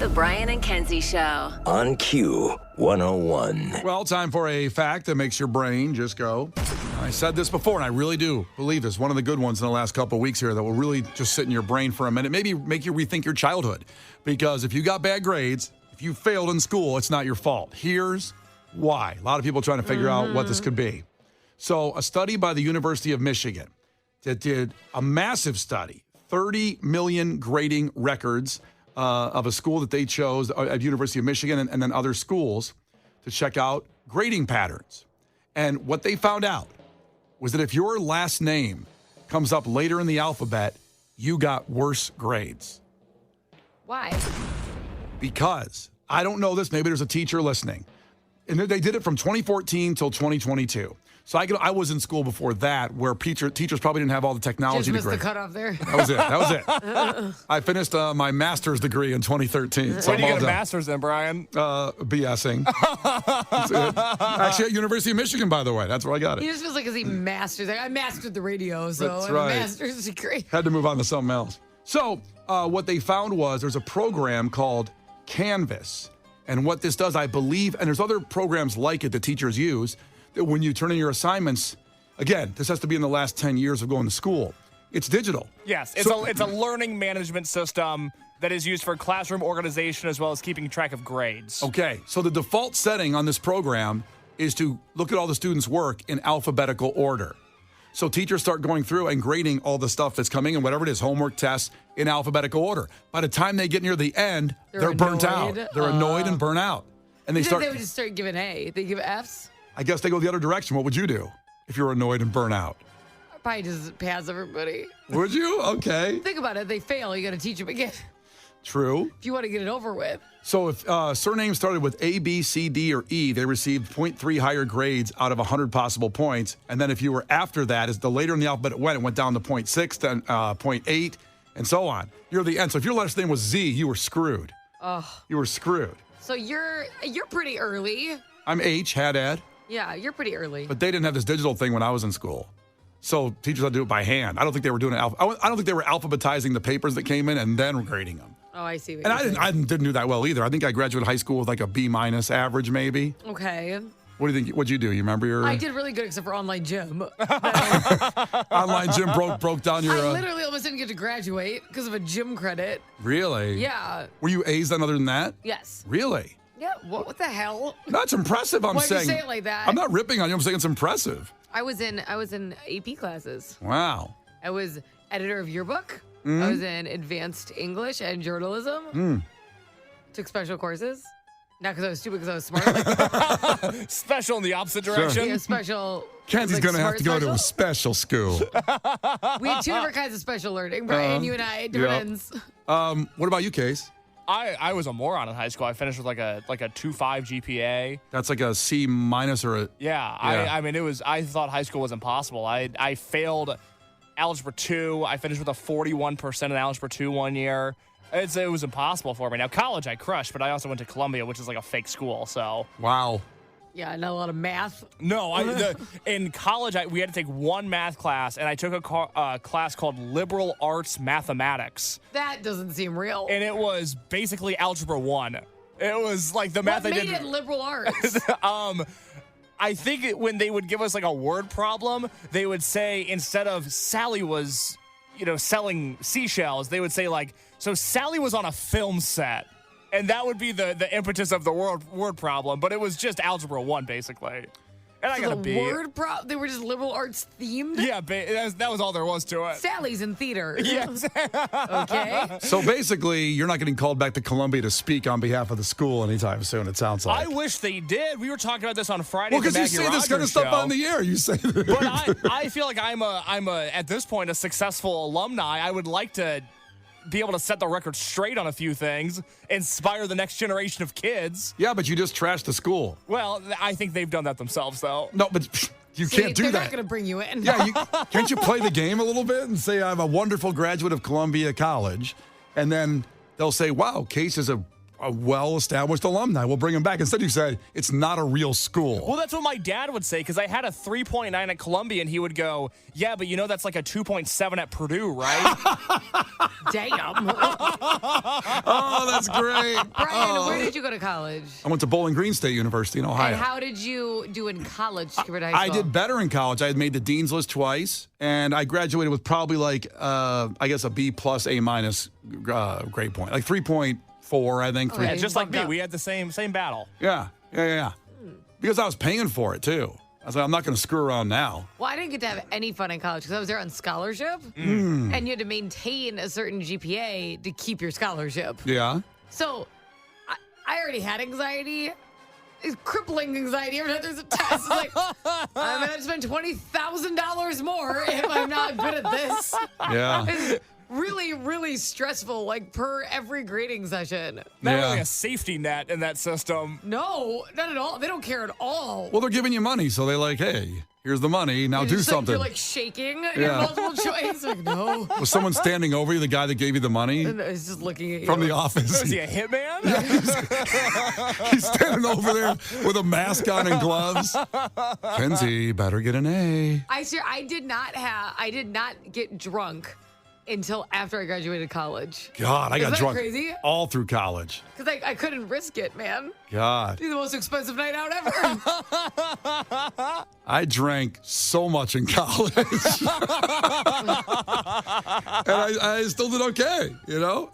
The Brian and Kenzie Show. On Q101. Well, time for a fact that makes your brain just go. I said this before, and I really do believe this. One of the good ones in the last couple of weeks here that will really just sit in your brain for a minute, maybe make you rethink your childhood. Because if you got bad grades, if you failed in school, it's not your fault. Here's why. A lot of people trying to figure out what this could be. So a study by the University of Michigan that did a massive study, 30 million grading records of a school that they chose at University of Michigan and then other schools to check out grading patterns. And what they found out was that if your last name comes up later in the alphabet, you got worse grades. Why? Because, I don't know this, maybe there's a teacher listening. And they did it from 2014 till 2022. So I was in school before that, where teachers probably didn't have all the technology Just to missed grade. the cutoff there. That was it. I finished my master's degree in 2013. So Where did you I'm get a all master's in, Brian? BSing. Actually, at University of Michigan, by the way. That's where I got He it. just feels like he masters. Like, I mastered the radio, so That's I have right. a master's degree. Had to move on to something else. So what they found was there's a program called Canvas. And what this does, I believe, and there's other programs like it that teachers use, that when you turn in your assignments, again, this has to be in the last 10 years of going to school. It's digital. Yes, it's a learning management system that is used for classroom organization as well as keeping track of grades. Okay, so the default setting on this program is to look at all the students' work in alphabetical order. So teachers start going through and grading all the stuff that's coming in, whatever it is, homework, tests, in alphabetical order. By the time they get near the end, they're burnt out. annoyed. They're annoyed and burnt out. And they start. They would just start giving A. They give Fs. I guess they go the other direction. What would you do if you're annoyed and burnt out? I'd probably just pass everybody. Would you? Okay. Think about it. They fail. You got to teach them again. True. If you want to get it over with. So if surnames started with A, B, C, D, or E, they received 0.3 higher grades out of 100 possible points. And then if you were after that, as the later in the alphabet it went down to 0.6, then 0.8, and so on. You're the end. So if your last name was Z, you were screwed. Oh. You were screwed. So you're pretty early. I'm H, had Ed, Yeah, you're pretty early. but they didn't have this digital thing when I was in school. So teachers had to do it by hand. I don't think they were doing it. I don't think they were alphabetizing the papers that came in and then grading them. Oh, I see. What And you're I saying. didn't do that well either. I think I graduated high school with like a B- average, maybe. Okay. What do you think? What'd you do? You remember your I did really good except for online gym. online gym broke down your? I literally almost didn't get to graduate because of a gym credit. Really? Yeah. Were you A's then other than that? Yes. Really? Yeah. What the hell? That's impressive. I'm Why'd you saying. say it like that? I'm not ripping on you. I'm saying it's impressive. I was in AP classes. Wow. I was editor of yearbook. Mm-hmm. I was in advanced English and journalism. Took special courses. Not because I was stupid, because I was smart. Special in the opposite direction. Yeah, special. Kenzie's like gonna have to go to a special. special school. We had two different kinds of special learning. Brian, you and I, different yep. ends. What about you, Case? I was a moron in high school. I finished with like a 2.5 GPA. That's like a C- or a. Yeah, Yeah. I mean, I thought high school was impossible. I failed Algebra 2. I finished with a 41% in Algebra 2 one year. It was impossible for me. Now, college I crushed, but I also went to Columbia, which is like a fake school, so. Wow. Yeah, not a lot of math. No, in college, we had to take one math class, and I took a class called Liberal Arts Mathematics. That doesn't seem real. And it was basically Algebra 1. It was like the math what I made did. it liberal arts? I think when they would give us like a word problem, they would say instead of Sally was, selling seashells, they would say like, so Sally was on a film set. And that would be the impetus of the word problem, but it was just Algebra 1 basically. And I got a B. They were just liberal arts themed? Yeah, that was all there was to it. Sally's in theater. Yes. Okay. So basically, you're not getting called back to Columbia to speak on behalf of the school anytime soon, it sounds like. I wish they did. We were talking about this on Friday. Well, because you say this kind of stuff on the air. You say that. But I feel like I'm at this point, a successful alumni. I would like to be able to set the record straight on a few things, inspire the next generation of kids. Yeah, but you just trashed the school. Well, I think they've done that themselves, though. No, but you can't do they're that. not going to bring you in. Yeah, can't you play the game a little bit and say, I'm a wonderful graduate of Columbia College, and then they'll say, wow, Case is a a well-established alumni. We'll bring him back. Instead, you said it's not a real school. Well, that's what my dad would say, because I had a 3.9 at Columbia, and he would go, yeah, but that's like a 2.7 at Purdue, right? Damn. Oh, that's great. Brian, where did you go to college? I went to Bowling Green State University in Ohio. And how did you do in college compared to high I school? did better in college. I had made the dean's list twice, and I graduated with probably I guess a B plus A minus grade point, like 3.4, I think. Okay. Yeah, just like me. Bumped up. We had the same battle. Yeah. Because I was paying for it too. I was like, I'm not going to screw around now. Well, I didn't get to have any fun in college because I was there on scholarship, Mm. and you had to maintain a certain GPA to keep your scholarship. Yeah. So I already had anxiety. It's crippling anxiety every time there's a test. It's like, I'm going to spend $20,000 more if I'm not good at this. Yeah. It's really, really stressful, like per every grading session. Not Yeah. really a safety net in that system. No, not at all. They don't care at all. Well, they're giving you money, so they're like, hey, here's the money. Now You're do just like- something. You're like shaking. Yeah. Your multiple choice. Like, no. Was someone standing over you, the guy that gave you the money And it's just looking at you. from the office? Is he a hitman? He's standing over there with a mask on and gloves. Kenzie, better get an A. I did not get drunk until after I graduated college. God, I Isn't got that drunk crazy? all through college. Because I couldn't risk it, man. God. It'd be the most expensive night out ever. I drank so much in college. And I still did okay,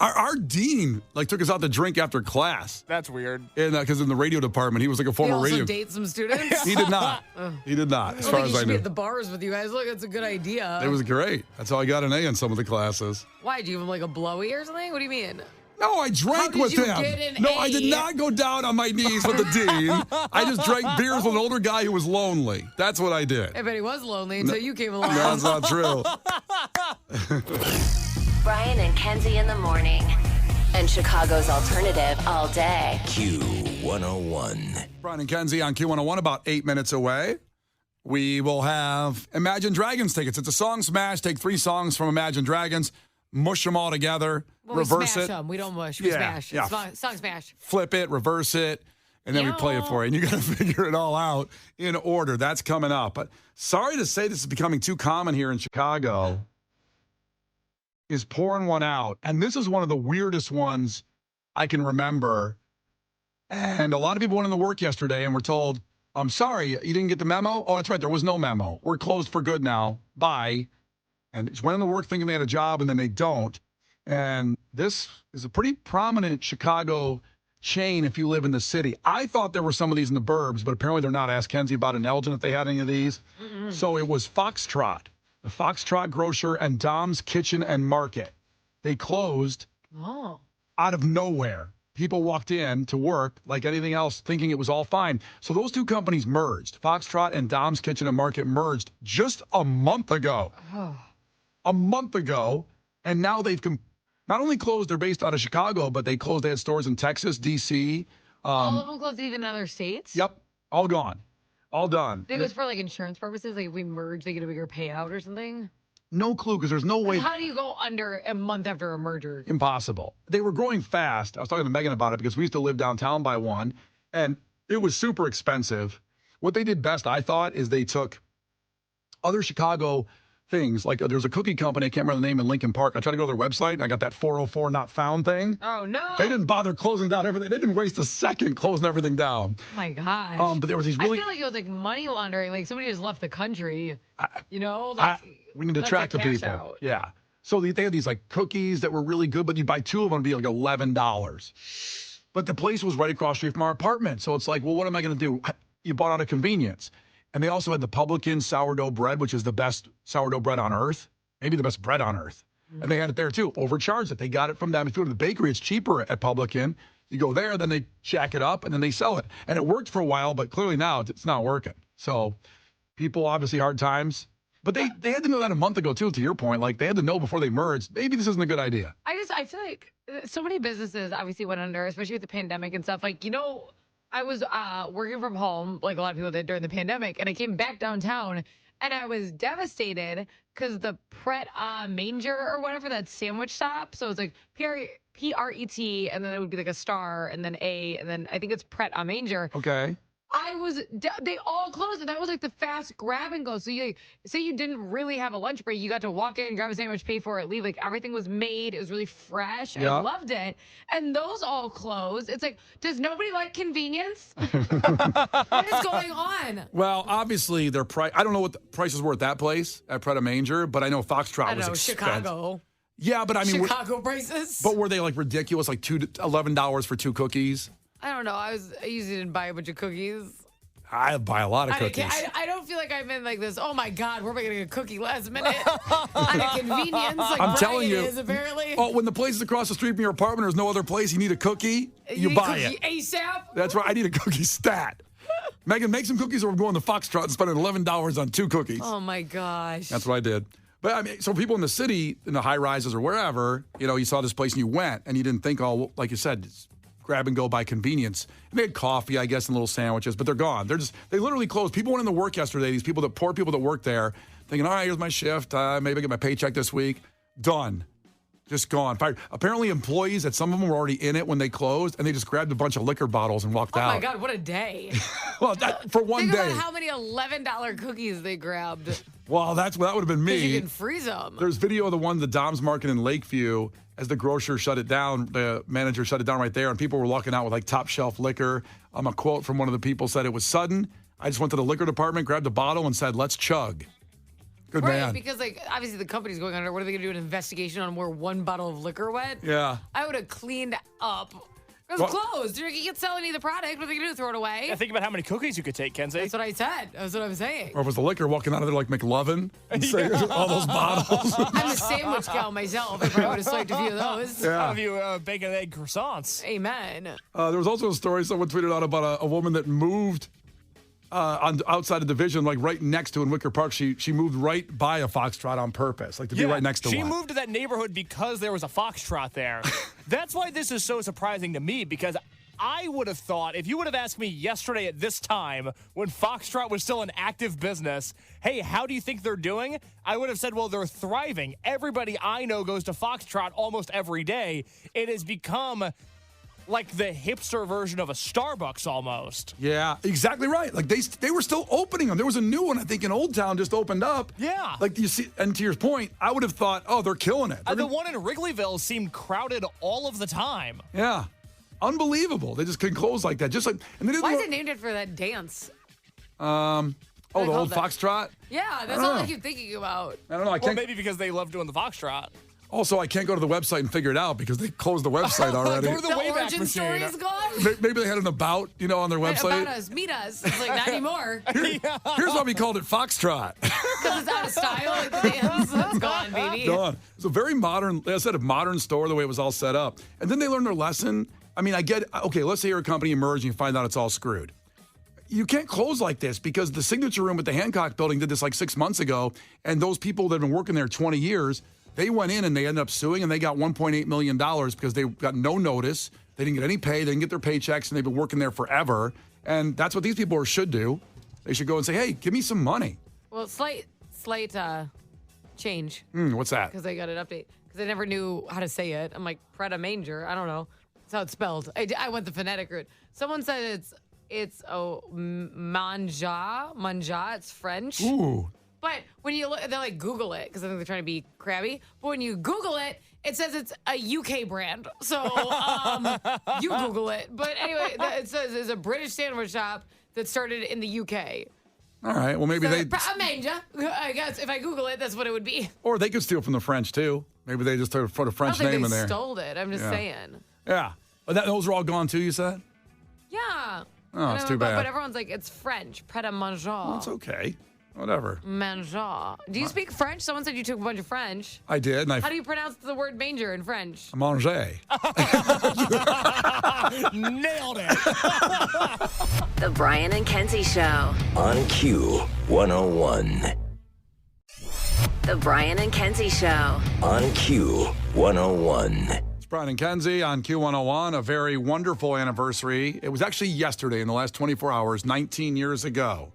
Our dean, took us out to drink after class. That's weird. Because in the radio department, he was like a You former also radio. date some students. He did not. He did not, as I far think as you I should be knew. at the bars with you guys. Look, it's a good idea. It was great. That's how I got an A in some of the classes. Why? Do you have like a blowy or something? What do you mean? No, I drank did with you him. get an No, A? I did not go down on my knees with the dean. I just drank beers with an older guy who was lonely. That's what I did. I bet he was lonely until you came along. That's not true. Brian and Kenzie in the morning. And Chicago's alternative all day. Q101. Brian and Kenzie on Q101, about 8 minutes away. We will have Imagine Dragons tickets. It's a song smash. Take 3 songs from Imagine Dragons, mush them all together, Well, reverse we smash it, them. We don't mush. We Yeah, smash. yeah. Song smash. flip it, reverse it, and then we play it for you. And you got to figure it all out in order. That's coming up. But sorry to say this is becoming too common here in Chicago, is pouring one out. And this is one of the weirdest ones I can remember. And a lot of people went into work yesterday and were told, I'm sorry, you didn't get the memo? Oh, that's right, there was no memo. We're closed for good now. Bye. And just went into work thinking they had a job, and then they don't. And this is a pretty prominent Chicago chain if you live in the city. I thought there were some of these in the burbs, but apparently they're not. Ask Kenzie about in Elgin if they had any of these. So it was Foxtrot, the Foxtrot Grocer and Dom's Kitchen and Market. They closed Oh. out of nowhere. People walked in to work like anything else, thinking it was all fine. So those two companies merged. Foxtrot and Dom's Kitchen and Market merged just a month ago. A month ago. And now they've not only closed, they're based out of Chicago, but they had stores in Texas, D.C. All of them closed even in other states? Yep, all gone. All done. It was for like insurance purposes. Like if we merge, they get a bigger payout or something. No clue, because there's no way. How do you go under a month after a merger? Impossible. They were growing fast. I was talking to Megan about it because we used to live downtown by one, and it was super expensive. What they did best, I thought, is they took other Chicago things. Like there's a cookie company, I can't remember the name, in Lincoln Park. I tried to go to their website, and I got that 404 not found thing. Oh no! They didn't bother closing down everything. They didn't waste a second closing everything down. Oh my gosh. But there was these really. I feel like it was like money laundering. Like somebody just left the country. We need to let track that the cash people. out. Yeah. So they had these like cookies that were really good, but you buy 2 of them, it'd be like $11. But the place was right across the street from our apartment. So it's like, well, what am I going to do? You bought out of convenience. And they also had the Publican sourdough bread, which is the best sourdough bread on earth, maybe the best bread on earth. And they had it there too. Overcharged it. They got it from them. If you go to the bakery, it's cheaper at Publican. You go there, then they jack it up, and then they sell it. And it worked for a while, but clearly now it's not working. So people, obviously, hard times. But they had to know that a month ago, too, to your point. Like, they had to know before they merged, maybe this isn't a good idea. I feel like so many businesses obviously went under, especially with the pandemic and stuff. Like, I was working from home, like a lot of people did during the pandemic, and I came back downtown, And I was devastated because the Pret Manger or whatever, that sandwich shop. So it's like Pret, and then it would be like a star, and then A, and then I think it's Pret a Manger. Okay. They all closed, and that was like the fast grab and go. So you say you didn't really have a lunch break, you got to walk in, grab a sandwich, pay for it, leave. Like everything was made, it was really fresh. Yeah. I loved it, and those all closed. It's like, does nobody like convenience? What is going on? Well, obviously their price. I don't know what the prices were at that place at Pret a Manger, but I know Foxtrot I was know, expensive. Chicago. Yeah, but I mean, Chicago prices. but were they like ridiculous, like $11 for 2 cookies? I don't know. I usually didn't buy a bunch of cookies. I buy a lot of cookies. I don't feel like I'm in like this. Oh my God, where am I getting a cookie last minute? On a convenience, like I'm Brian telling you. is apparently. Oh, when the place is across the street from your apartment, there's no other place. You need a cookie, you need buy cookie it. ASAP. That's right. I need a cookie stat. Megan, make some cookies, or we're going to Foxtrot and spending $11 on 2 cookies. Oh my gosh. That's what I did. But I mean, so people in the city, in the high rises or wherever, you saw this place and you went, and you didn't think, oh, like you said, it's grab and go by convenience. And they had coffee, I guess, and little sandwiches, but they're gone. They literally closed. People went into work yesterday. These poor people that work there, thinking, all right, here's my shift. Maybe I get my paycheck this week. Done. Just gone. Fired. Apparently, employees, that some of them were already in it when they closed, and they just grabbed a bunch of liquor bottles and walked out. Oh my God, what a day. Well, for one Think day. about how many $11 cookies they grabbed. Well, that would have been me. Because you can freeze them. There's video of the one, the Dom's Market in Lakeview, as the grocer shut it down. The manager shut it down right there, and people were walking out with like top shelf liquor. A quote from one of the people said, it was sudden. I just went to the liquor department, grabbed a bottle, and said, let's chug. Good Right, man. because like obviously the company's going under. What are they going to do? An investigation on where one bottle of liquor went? Yeah. I would have cleaned up. It was closed. You can't sell any of the product. What are they going to do? Throw it away? Yeah, think about how many cookies you could take, Kenzie. That's what I said. That's what I'm saying. Or was the liquor walking out of there like McLovin? All those bottles. I'm a sandwich gal myself. I probably would have swiped a few of those. How have you bacon and egg croissants? Amen. There was also a story someone tweeted out about a woman that moved outside of Division, like right next to in Wicker Park. She moved right by a Foxtrot on purpose, like to be right next to she one. moved to that neighborhood because there was a Foxtrot there. That's why this is so surprising to me, because I would have thought, if you would have asked me yesterday at this time when Foxtrot was still an active business, hey, how do you think they're doing? I would have said, well, they're thriving. Everybody I know goes to Foxtrot almost every day. It has become like the hipster version of a Starbucks almost. Yeah, exactly right. Like they were still opening them. There was a new one, I think, in Old Town just opened up. Yeah. Like you see, and to your point, I would have thought, oh, they're killing it. The one in Wrigleyville seemed crowded all of the time. Yeah. Unbelievable. They just couldn't close like that. Just like, and they didn't Why is it named it for that dance? the old Foxtrot? Yeah, that's all I keep thinking about. I don't know. I Well, can't. maybe because they love doing the Foxtrot. Also, I can't go to the website and figure it out because they closed the website already. Go to the Wayback origin story Machine. is gone? Maybe they had an about, on their website. About us, meet us. It's like, not anymore. Here's why we called it Foxtrot. Because it's out of style. Like the dance. It's gone, baby. Gone. It's a very modern, like I said, a modern store the way it was all set up. And then they learned their lesson. I mean, I get, okay, let's say you're a company emerged and you find out it's all screwed. You can't close like this because the Signature Room at the Hancock building did this like 6 months ago. And those people that have been working there 20 years, they went in and they ended up suing and they got $1.8 million because they got no notice. They didn't get any pay. They didn't get their paychecks and they've been working there forever. And that's what these people should do. They should go and say, hey, give me some money. Well, slight change. What's that? Because I got an update. Because I never knew how to say it. I'm like, Pret a Manger. I don't know. That's how it's spelled. I went the phonetic route. Someone said it's manja. It's French. Ooh. But when you look, they're like, Google it, because I think they're trying to be crabby. But when you Google it, it says it's a UK brand. So you Google it. But anyway, it says it's a British sandwich shop that started in the UK. All right. Well, maybe So, they. a Manger. I guess if I Google it, that's what it would be. Or they could steal from the French, too. Maybe they just put a French I don't think name they in there. stole it. I'm just saying. Yeah. But those are all gone, too, you said? Yeah. Oh, it's too bad. But everyone's like, it's French. Pret a manger. It's okay. Whatever. Manger. Do you speak French? Someone said you took a bunch of French. I did. And How do you pronounce the word manger in French? Manger. Nailed it. The Brian and Kenzie Show. On Q101. The Brian and Kenzie Show. On Q101. It's Brian and Kenzie on Q101. A very wonderful anniversary. It was actually yesterday, in the last 24 hours, 19 years ago,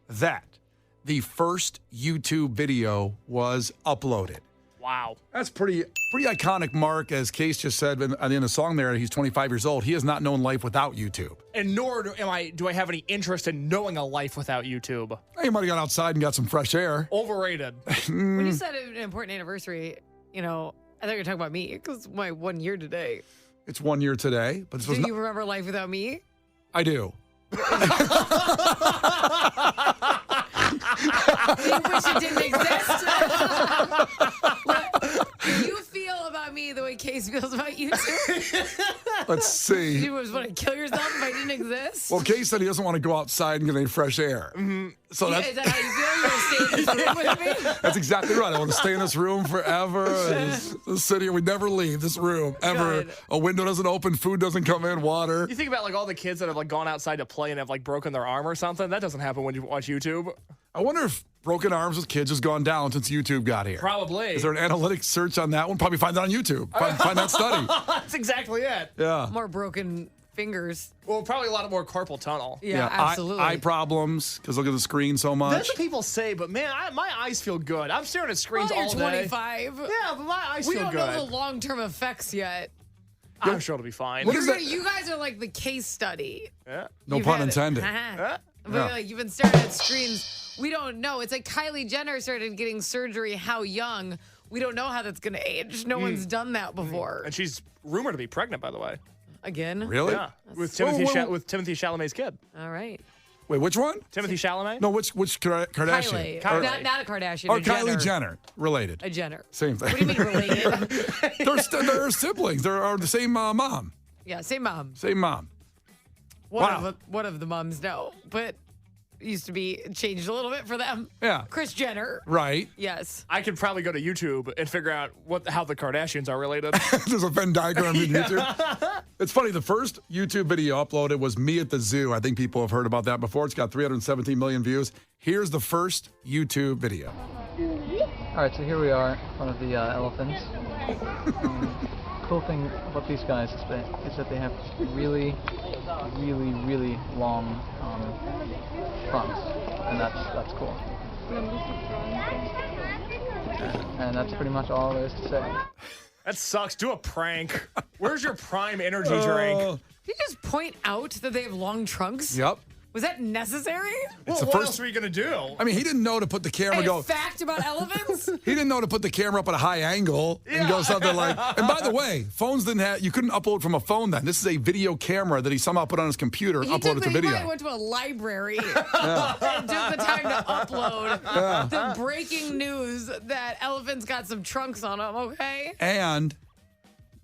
that the first YouTube video was uploaded. Wow. That's pretty iconic mark, as Case just said at the end of the song there. He's 25 years old. He has not known life without YouTube. And nor do I have any interest in knowing a life without YouTube. He might have got outside and got some fresh air. Overrated. When you said an important anniversary, I thought you were talking about me because my 1 year today. It's 1 year today. But Do you remember life without me? I do. You wish it didn't exist. Do you feel about me the way Case feels about you too? Let's see. You just want to kill yourself if I didn't exist? Well, Case said he doesn't want to go outside and get any fresh air. Mm-hmm. So Yeah, is that how you feel? You want to stay in this room with me? that's exactly right. I want to stay in this room forever. Just sit here. We never leave this room ever. Good. A window doesn't open. Food doesn't come in. Water. You think about all the kids that have gone outside to play and have broken their arm or something. That doesn't happen when you watch YouTube. I wonder if broken arms with kids has gone down since YouTube got here. Probably. Is there an analytic search on that one? Probably find that on YouTube. Find that study. That's exactly it. Yeah. More broken fingers. Well, probably a lot more carpal tunnel. Yeah, absolutely. Eye problems because look at the screen so much. That's what people say, but man, my eyes feel good. I'm staring at screens Well, all you're day. 25. Yeah, but my eyes We feel don't good. know the long-term effects yet. I'm sure it'll be fine. What is that? You guys are like the case study. Yeah. No You've pun had- intended. But Yeah. you've been staring at screens. We don't know. It's like Kylie Jenner started getting surgery how young. We don't know how that's going to age. No one's done that before. And she's rumored to be pregnant, by the way. Again? Really? Yeah, with Whoa, Timothy whoa. with Timothy Chalamet's kid. All right. Wait, which one? Timothy Chalamet? No, which Kardashian? Kylie. Not a Kardashian. Or a Kylie Jenner. Related. A Jenner. Same thing. What do you mean related? They're siblings. They're the same mom. Yeah, same mom. Same mom. One of the moms, no. But it used to be changed a little bit for them. Yeah. Kris Jenner. Right. Yes. I could probably go to YouTube and figure out how the Kardashians are related. There's a Venn diagram in YouTube. It's funny. The first YouTube video uploaded was me at the zoo. I think people have heard about that before. It's got 317 million views. Here's the first YouTube video. All right, so here we are in front of the elephants. Cool thing about these guys is that they have really, really, really long trunks, and that's cool. And that's pretty much all there is to say. That sucks. Do a prank. Where's your prime energy drink? Did you just point out that they have long trunks? Yep. Was that necessary? Well, the what first- else are you going to do? I mean, he didn't know to put the camera A go. fact about elephants? He didn't know to put the camera up at a high angle and go something like. And by the way, phones didn't have. You couldn't upload from a phone then. This is a video camera that he somehow put on his computer and uploaded to He video. probably went to a library and took the time to upload the breaking news that elephants got some trunks on them, okay? And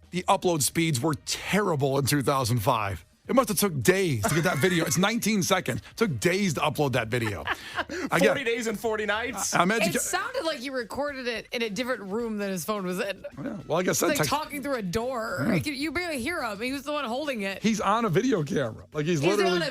the upload speeds were terrible in 2005. It must have took days to get that video. It's 19 seconds. It took days to upload that video. 40 days and 40 nights. I'm It sounded like he recorded it in a different room than his phone was in. Yeah, well, like I said, It's like talking through a door. Like, you barely hear him. He was the one holding it. he's on a video camera. Like he's He's literally.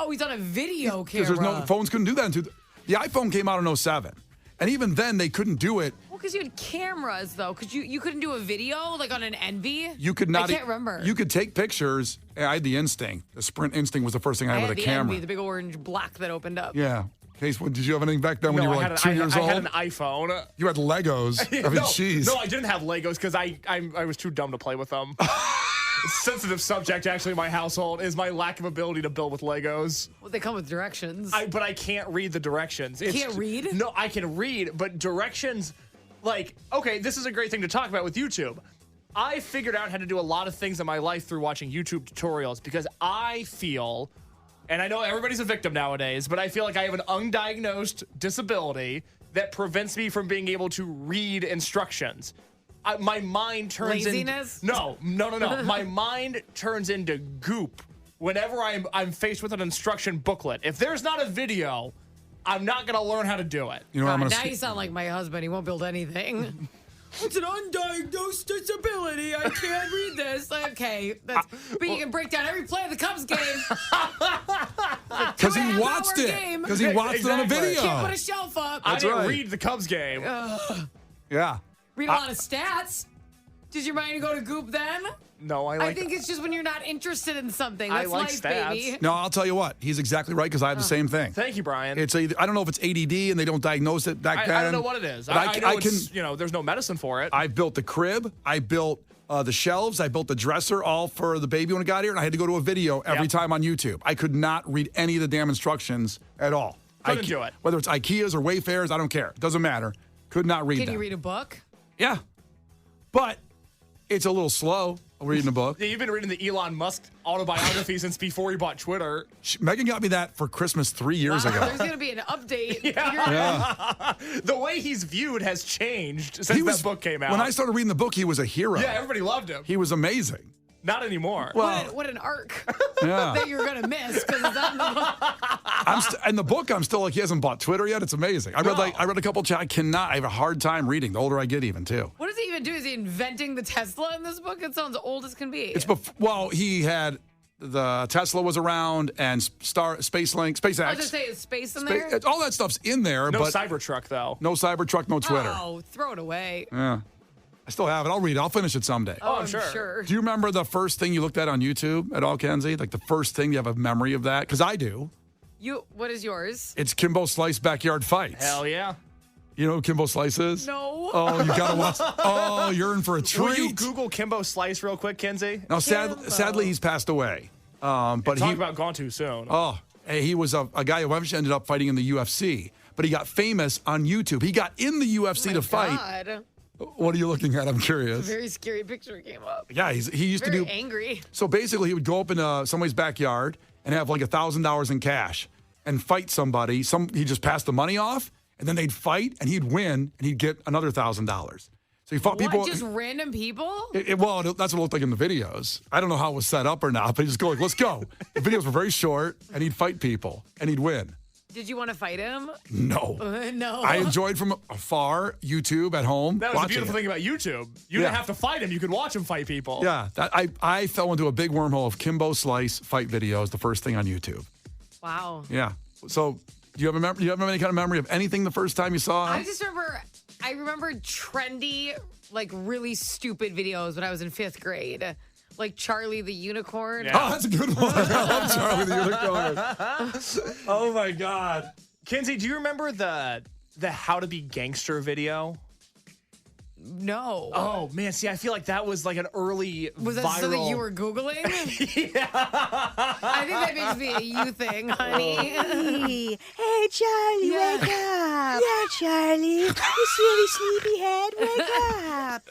he's on a video Because camera. there's no phones couldn't do that until the iPhone came out in 07. And even then, they couldn't do it. Well, because you had cameras, though. Because you couldn't do a video, like on an Envy. You could not. I can't remember. You could take pictures. I had the Instinct. The Sprint Instinct was the first thing I I had had with the a camera. Envy, the big orange block that opened up. Yeah. Case, did you have anything back then when you were like 2 years I old? had an iPhone. You had Legos. I mean, jeez. No, I didn't have Legos because I was too dumb to play with them. Sensitive subject, actually, in my household is my lack of ability to build with Legos. Well, they come with directions. But I can't read the directions. You can't read? No, I can read, but directions, okay, this is a great thing to talk about with YouTube. I figured out how to do a lot of things in my life through watching YouTube tutorials because I feel, and I know everybody's a victim nowadays, but I feel like I have an undiagnosed disability that prevents me from being able to read instructions. My mind turns Laziness? No. My mind turns into goop whenever I'm faced with an instruction booklet. If there's not a video, I'm not going to learn how to do it. You know what I'm God, going now you sound like my husband. He won't build anything. It's an undiagnosed disability. I can't read this. Okay, but you can break down every play of the Cubs game. Because he 2.5 watched hour it. game. Because he watched it on a Exactly. video. Can't put a shelf up. I didn't right. read the Cubs game. Yeah. Read a lot of stats. Did your mind go to Goop then? No, I think it's just when you're not interested in something. That's like life, stats. baby. No, I'll tell you what. He's exactly right because I have the same thing. Thank you, Brian. It's I don't know if it's ADD and they don't diagnose it back then. I don't know what it is. But I know I can. it's, there's no medicine for it. I built the crib. I built the shelves. I built the dresser, all for the baby when it got here, and I had to go to a video every time on YouTube. I could not read any of the damn instructions at all. Couldn't do it. Whether it's IKEA's or Wayfair's, I don't care. It doesn't matter. Could not read them. Can you read a book? Yeah. But it's a little slow reading a book. Yeah, you've been reading the Elon Musk autobiography since before he bought Twitter. Megan got me that for Christmas 3 years ago. There's going to be an update. Yeah. The way he's viewed has changed since that book came out. When I started reading the book, he was a hero. Yeah, everybody loved him. He was amazing. Not anymore. Well, What an arc yeah. that you're going to miss because it's not in the book. In the book, I'm still like, he hasn't bought Twitter yet. It's amazing. I read a couple I have a hard time reading the older I get even, too. What does he even do? Is he inventing the Tesla in this book? It sounds old as can be. He had the Tesla was around and SpaceX. I was going to say, is space in there? All that stuff's in there. No but Cybertruck, though. No Cybertruck, no Twitter. Oh, throw it away. Yeah. I still have it. I'll read it. I'll finish it someday. Oh, I'm sure. sure. Do you remember the first thing you looked at on YouTube at all, Kenzie? Like the first thing, you have a memory of that? Because I do. What is yours? It's Kimbo Slice Backyard Fights. Hell yeah. You know who Kimbo Slice is? No. Oh, you got to watch. Oh, you're in for a treat. Will you Google Kimbo Slice real quick, Kenzie? No, sadly, he's passed away. But Talk about gone too soon. Oh, he was a guy who eventually ended up fighting in the UFC. But he got famous on YouTube. He got in the UFC to fight. God. What are you looking at? I'm curious. Very scary picture came up. Yeah, he used Very to do. angry. So basically, he would go up in somebody's backyard and have like $1,000 in cash and fight somebody. He'd just pass the money off, and then they'd fight, and he'd win, and he'd get another $1,000. So he fought people. Just random people? That's what it looked like in the videos. I don't know how it was set up or not, but he'd just go like, "Let's go." The videos were very short, and he'd fight people, and he'd win. Did you want to fight him? No. No. I enjoyed from afar YouTube at home. That was the watching beautiful it. thing about YouTube. You didn't have to fight him. You could watch him fight people. Yeah, I fell into a big wormhole of Kimbo Slice fight videos. The first thing on YouTube. Wow. Yeah. So do you have any kind of memory of anything the first time you saw? I remember trendy, like really stupid videos when I was in 5th grade. Like Charlie the Unicorn. Yeah. Oh, that's a good one. I love Charlie the Unicorn. Oh my God. Kenzie, do you remember the How to Be Gangster video? No. Oh man, see, I feel like that was like an early Was that viral. something you were Googling? Yeah. I think that makes me a you thing, honey. Hey, Charlie, wake up. Yeah, Charlie. You silly sleepyhead, wake up.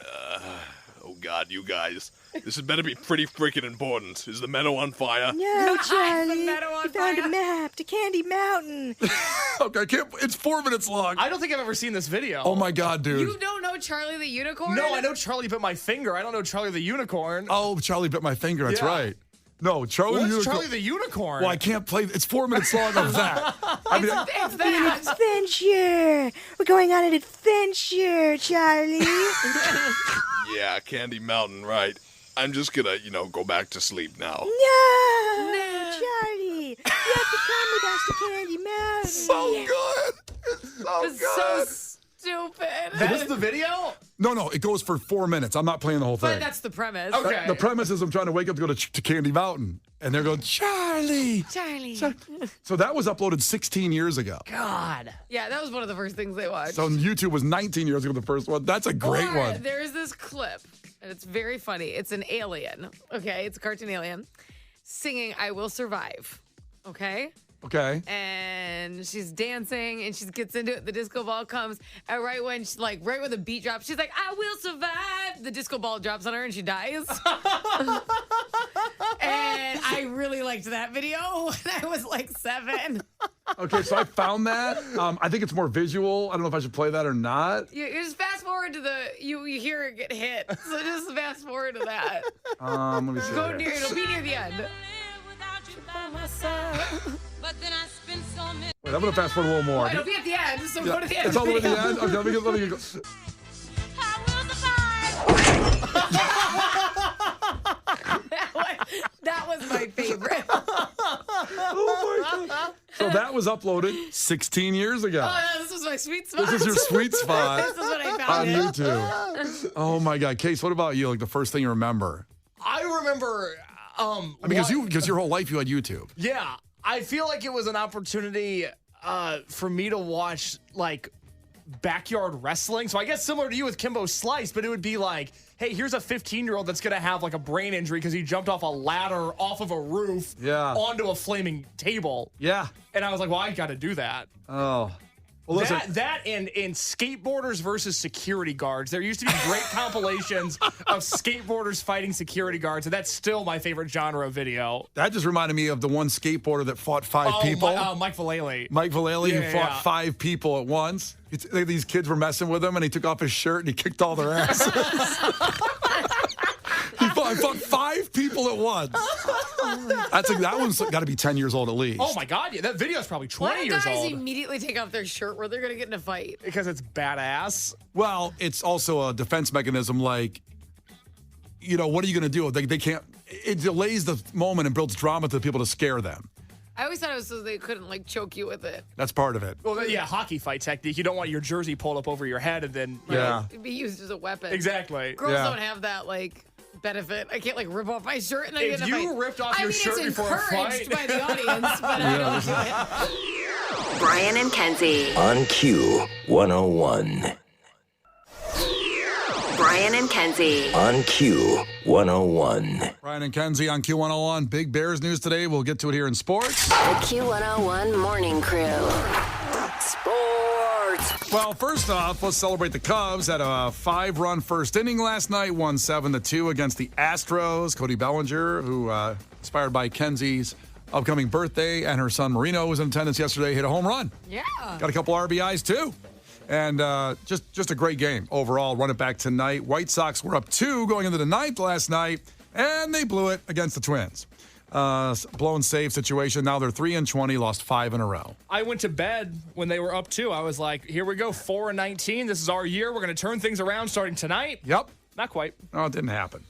Oh, God, you guys. This had better be pretty freaking important. Is the meadow on fire? No, Charlie. meadow on You found fire. a map to Candy Mountain. Okay, it's 4 minutes long. I don't think I've ever seen this video. Oh my God, dude. You don't know Charlie the Unicorn? No, I know Charlie bit my finger. I don't know Charlie the Unicorn. Oh, Charlie bit my finger. That's Yeah. right. No, Charlie the What's Unicorn. Charlie the Unicorn? Well, I can't play. It's 4 minutes long of that. I mean, It's that. Adventure. We're going on an adventure, Charlie. Yeah, Candy Mountain, right. I'm just gonna, go back to sleep now. No, Charlie. You have to come with us to Candy Mountain. so good. It's so It's good. so stupid. That's the video? No, it goes for 4 minutes. I'm not playing the whole But thing. that's the premise. Okay. The premise is I'm trying to wake up to go to Candy Mountain, and they're going, Charlie. Charlie. So that was uploaded 16 years ago. God. Yeah, that was one of the first things they watched. So YouTube was 19 years ago, the first one. That's a great Or one. There is this clip, and it's very funny. It's an alien, okay? It's a cartoon alien singing I Will Survive, okay? Okay. And she's dancing, and she gets into it. The disco ball comes, and right when the beat drops, she's like, I will survive. The disco ball drops on her, and she dies. And I really liked that video when I was like 7. Okay, so I found that. I think it's more visual. I don't know if I should play that or not. You just fast forward to you hear it get hit. So just fast forward to that. Let me see. Go here. near, it'll be near the end. Wait, I'm going to fast forward a little more. It'll be at the end, so go to the end. It's all the way to the video. end? Okay, let me go. That was my favorite. Oh my God. So that was uploaded 16 years ago. Oh, yeah, this was my sweet spot. This is your sweet spot This is what I on found. YouTube. Oh my God, Case, what about you? Like the first thing you remember? I remember. Because your whole life you had YouTube. Yeah, I feel like it was an opportunity for me to watch like backyard wrestling. So I guess similar to you with Kimbo Slice, but it would be like, hey, here's a 15-year-old that's going to have like a brain injury because he jumped off a ladder off of a roof onto a flaming table. Yeah. And I was like, well, I got to do that. Oh. Well, listen. That and skateboarders versus security guards. There used to be great compilations of skateboarders fighting security guards, and that's still my favorite genre of video. That just reminded me of the one skateboarder that fought five people. Mike Vallely. Mike Vallely, who fought five people at once. These kids were messing with him, and he took off his shirt and he kicked all their asses. He fought five people at once. That one's got to be 10 years old at least. Oh my God, yeah, that video is probably 20 years Why do old. guys immediately take off their shirt where they're going to get in a fight? Because it's badass. Well, it's also a defense mechanism. Like, what are you going to do? They can't. It delays the moment and builds drama to people to scare them. I always thought it was so they couldn't choke you with it. That's part of it. Well, yeah, hockey fight technique. You don't want your jersey pulled up over your head and then Be used as a weapon. Exactly. Girls don't have that benefit. I can't rip off my shirt and then get in a fight. If you ripped off your shirt before a fight, it's encouraged by the audience, but I don't do it. Brian and Kenzie. On Q 101. Brian and Kenzie. On Q 101. Brian and Kenzie on Q101. Big Bears news today. We'll get to it here in sports. The Q101 Morning Crew. Sports. Well, first off, let's celebrate the Cubs. Had a 5-run first inning last night, won 7-2 against the Astros. Cody Bellinger, who inspired by Kenzie's upcoming birthday, and her son Marino was in attendance yesterday, hit a home run. Yeah. Got a couple RBIs too. And just a great game overall. Run it back tonight. White Sox were up 2 going into the 9th last night, and they blew it against the Twins. Blown save situation. Now they're 3-20, lost 5 in a row. I went to bed when they were up 2. I was like, here we go, 4-19. This is our year. We're going to turn things around starting tonight. Yep. Not quite. No, it didn't happen.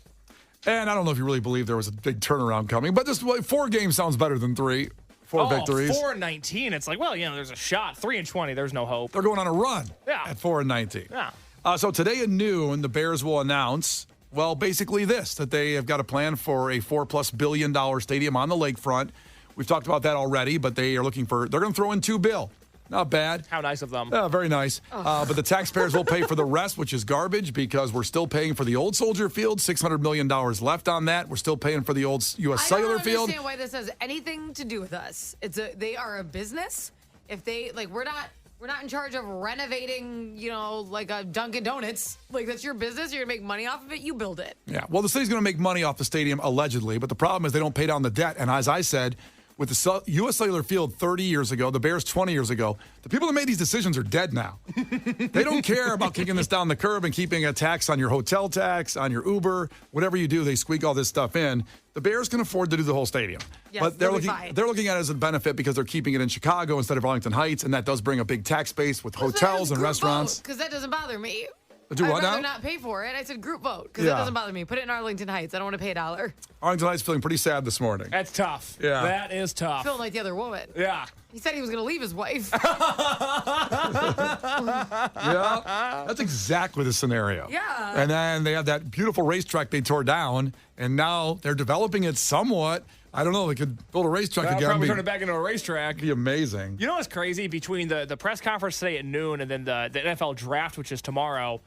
And I don't know if you really believe there was a big turnaround coming, but just 4 games sounds better than 3. 4 victories. 4-19. It's like, well, there's a shot. 3-20. There's no hope. They're going on a run Yeah. at 4-19. Yeah. So today at noon, the Bears will announce, well, basically that they have got a plan for a $4+ billion stadium on the lakefront. We've talked about that already, but they're going to throw in $2 billion. Not bad. How nice of them. Yeah, very nice. But the taxpayers will pay for the rest, which is garbage because we're still paying for the old Soldier Field, $600 million left on that. We're still paying for the old U.S. Cellular Field. I don't understand why this has anything to do with us. They are a business. If they we're not in charge of renovating, like a Dunkin' Donuts. That's your business. You're gonna make money off of it. You build it. Yeah. Well, the city's going to make money off the stadium allegedly, but the problem is they don't pay down the debt. And as I said, with the U.S. Cellular Field 30 years ago, the Bears 20 years ago, the people that made these decisions are dead now. They don't care about kicking this down the curb and keeping a tax on your hotel tax, on your Uber, whatever you do, they squeak all this stuff in. The Bears can afford to do the whole stadium. Yes, but they're looking at it as a benefit because they're keeping it in Chicago instead of Arlington Heights, and that does bring a big tax base with hotels and restaurants. Because that doesn't bother me. Do what I'd now? rather not pay for it. I said group vote because that doesn't bother me. Put it in Arlington Heights. I don't want to pay $1. Arlington Heights feeling pretty sad this morning. That's tough. Yeah. That is tough. Feeling like the other woman. Yeah. He said he was going to leave his wife. Yeah, that's exactly the scenario. Yeah. And then they have that beautiful racetrack they tore down, and now they're developing it somewhat. I don't know. They could build a racetrack I'll again. probably turn it back into a racetrack. Be amazing. You know what's crazy? Between the press conference today at noon and then the NFL draft, which is tomorrow,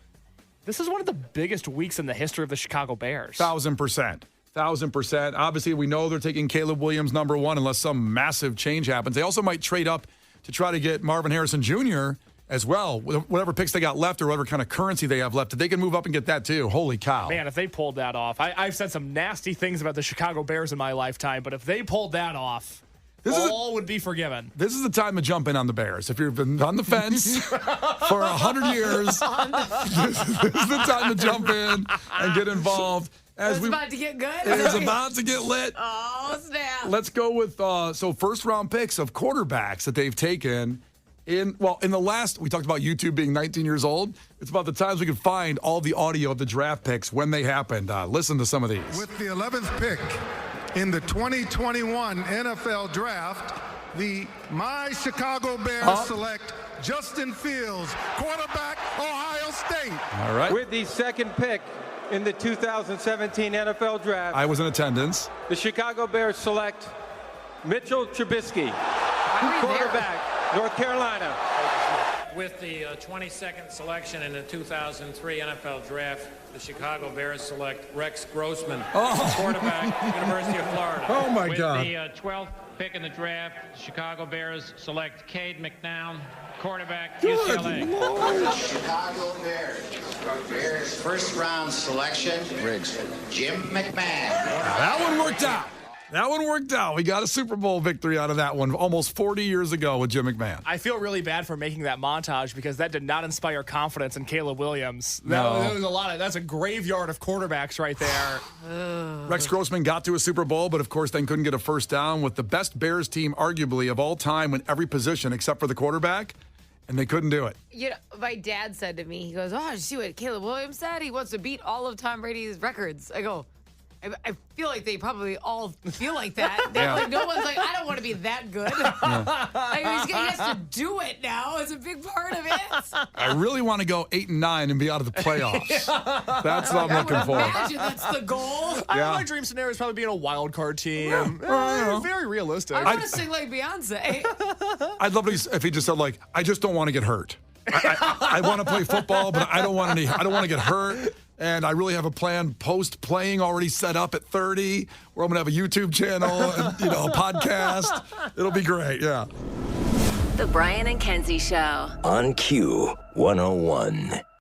this is one of the biggest weeks in the history of the Chicago Bears. 1,000%. 1,000%. Obviously, we know they're taking Caleb Williams number 1 unless some massive change happens. They also might trade up to try to get Marvin Harrison Jr. as well. Whatever picks they got left or whatever kind of currency they have left, if they can move up and get that too. Holy cow. Man, if they pulled that off. I've said some nasty things about the Chicago Bears in my lifetime, but if they pulled that off, all would be forgiven. This is the time to jump in on the Bears. If you've been on the fence for 100 years, this is the time to jump in and get involved. It's about to get good. It's about to get lit. Oh, snap. Let's go with first-round picks of quarterbacks that they've taken. In the last, we talked about YouTube being 19 years old. It's about the times we could find all the audio of the draft picks when they happened. Listen to some of these. With the 11th pick in the 2021 NFL Draft, my Chicago Bears select Justin Fields, quarterback, Ohio State. All right. With the second pick in the 2017 NFL Draft, I was in attendance. the Chicago Bears select Mitchell Trubisky, quarterback, North Carolina. With the 22nd selection in the 2003 NFL Draft, the Chicago Bears select Rex Grossman, quarterback, University of Florida. Oh, my God. With the 12th pick in the draft, the Chicago Bears select Cade McNown, quarterback, UCLA. Chicago Bears first round selection, Jim McMahon. That one worked out. That one worked out. We got a Super Bowl victory out of that one almost 40 years ago with Jim McMahon. I feel really bad for making that montage because that did not inspire confidence in Caleb Williams. No. That was a lot of, that's a graveyard of quarterbacks right there. Rex Grossman got to a Super Bowl, but of course then couldn't get a first down with the best Bears team arguably of all time in every position except for the quarterback, and they couldn't do it. You know, my dad said to me, he goes, "Oh, did you see what Caleb Williams said? He wants to beat all of Tom Brady's records." I go, I feel like they probably all feel like that. Like, no one's like, I don't want to be that good. Like, he has to do it now. It's a big part of it. I really want to go 8-9 and be out of the playoffs. That's what I'm looking for. Imagine that's the goal. My dream scenario is probably being a wild card team. Very realistic. I want to sing like Beyonce. I'd love it if he just said, like, I just don't want to get hurt. I want to play football, but I don't want to get hurt. And I really have a plan post-playing already set up at 30 where I'm going to have a YouTube channel and, a podcast. It'll be great, yeah. The Brian and Kenzie Show. On Q 101.